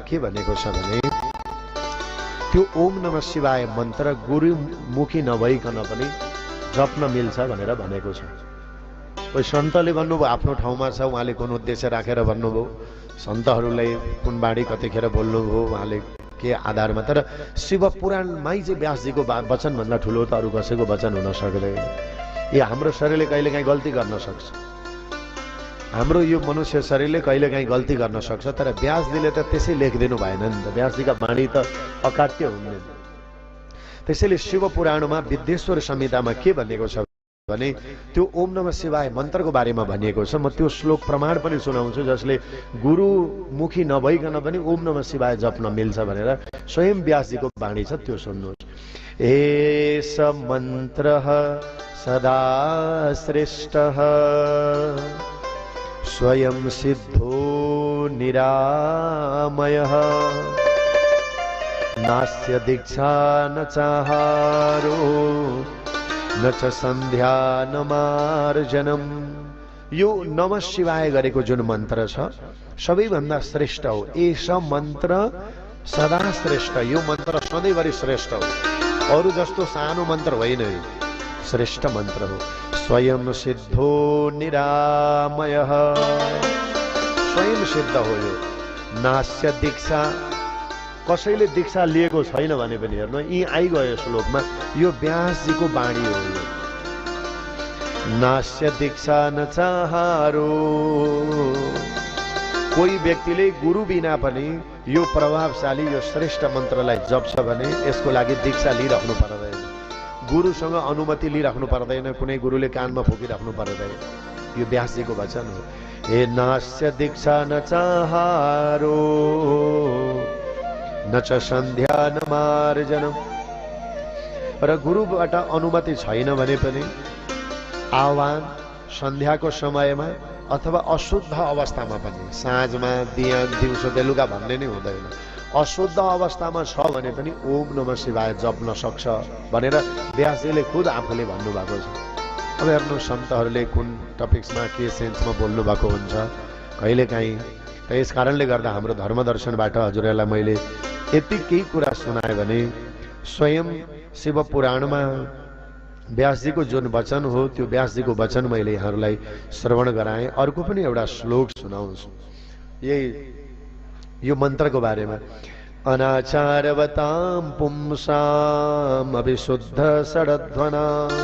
के भनेको छ भने त्यो ओम नमः शिवाय मन्त्र गुरुमुखी नभइकन पनि जप्न मिल्छ भनेर भनेको छ। कोही सन्तले भन्नुभयो आफ्नो ठाउँमा छ, उहाँले कुन उद्देश्य राखेर भन्नुभयो, सन्तहरूलाई कुन बाणी कतिखेर बोल्नुभयो, उहाँले के आधारमा, तर शिव पुराणमै चाहिँ व्यासजीको वचनभन्दा ठुलो त अरू कसैको वचन हुन सक्दैन। यो हाम्रो शरीरले कहिलेकाहीँ गल्ती गर्न सक्छ, हाम्रो यो मनुष्य शरीरले कहिलेकाहीँ गल्ती गर्न सक्छ, तर व्यासजीले त त्यसै लेखिदिनु भएन नि त, व्यासजीका बाणी त अकाट्य हुने। त्यसैले शिव पुराणमा विद्येश्वर संहितामा के भनेको छ भने त्यो ओम नमः शिवाय मन्त्रको बारेमा भनिएको छ। म त्यो श्लोक प्रमाण पनि सुनाउँछु, जसले गुरुमुखी नभइकन पनि ओम नमः शिवाय जप्न मिल्छ भनेर स्वयं व्यासजीको बाणी छ, त्यो सुन्नुहोस्। एष मन्त्रः सदा श्रेष्ठः स्वयं सिद्धो निरामयः नास्य दीक्षा न चाहारो न च सन्ध्या न मार्जनम। यो नमः शिवाय गरेको जुन मन्त्र छ सबैभन्दा श्रेष्ठ हो। एष मन्त्र सदा श्रेष्ठ, यो मन्त्र सधैँभरि श्रेष्ठ हो, अरू जस्तो सानो मन्त्र होइन, श्रेष्ठ मन्त्र हो। स्वयं सिद्धो निरामयः, स्वयं सिद्ध हो यो। नास्य दीक्षा, कसैले दीक्षा लिएको छैन भने पनि हेर्नु यी आइगयो श्लोकमा, यो व्यासजीको बाणी हो। यो नास्य दीक्षा न चाहारो, कोही व्यक्तिले गुरु बिना पनि यो प्रभावशाली यो श्रेष्ठ मन्त्रलाई जप्छ भने यसको लागि दीक्षा लिइराख्नु पर्दैन, गुरुसँग अनुमति लिइराख्नु पर्दैन, कुनै गुरुले कानमा फुकिराख्नु पर्दैन। यो व्यासजीको वचन हो। हे नास्य दीक्षा न चाहारो न च सन्ध्या न मार्जनम। र गुरुबाट अनुमति छैन भने पनि आह्वान सन्ध्याको समयमा अथवा अशुद्ध अवस्थामा पनि, साँझमा बिहान दिउँसो बेलुका भन्ने नै हुँदैन, अशुद्ध अवस्थामा छ भने पनि ओम नमः शिवाय जप्न सक्छ भनेर व्यासजीले खुद आफूले भन्नुभएको छ। अब हेर्नु सन्तहरूले कुन टपिक्समा के सेन्समा बोल्नु भएको हुन्छ कहिलेकाहीँ। र यस कारणले गर्दा हाम्रो धर्मदर्शनबाट हजुरहरूलाई मैले यति केही कुरा सुनाएँ भने स्वयं शिव पुराणमा व्यासजीको जुन वचन हो त्यो व्यासजीको वचन मैले यहाँहरूलाई श्रवण गराएँ। अर्को पनि एउटा श्लोक सुनाउँछु यही यो मन्त्रको बारेमा। अनाचारवतां पुंसाम् अविशुद्ध षडध्वनाम्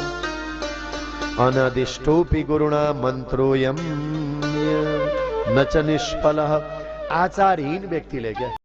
अनदिष्टोऽपि गुरुणा मन्त्रोऽयं न च निष्फलः। आचारहीन व्यक्तिले क्या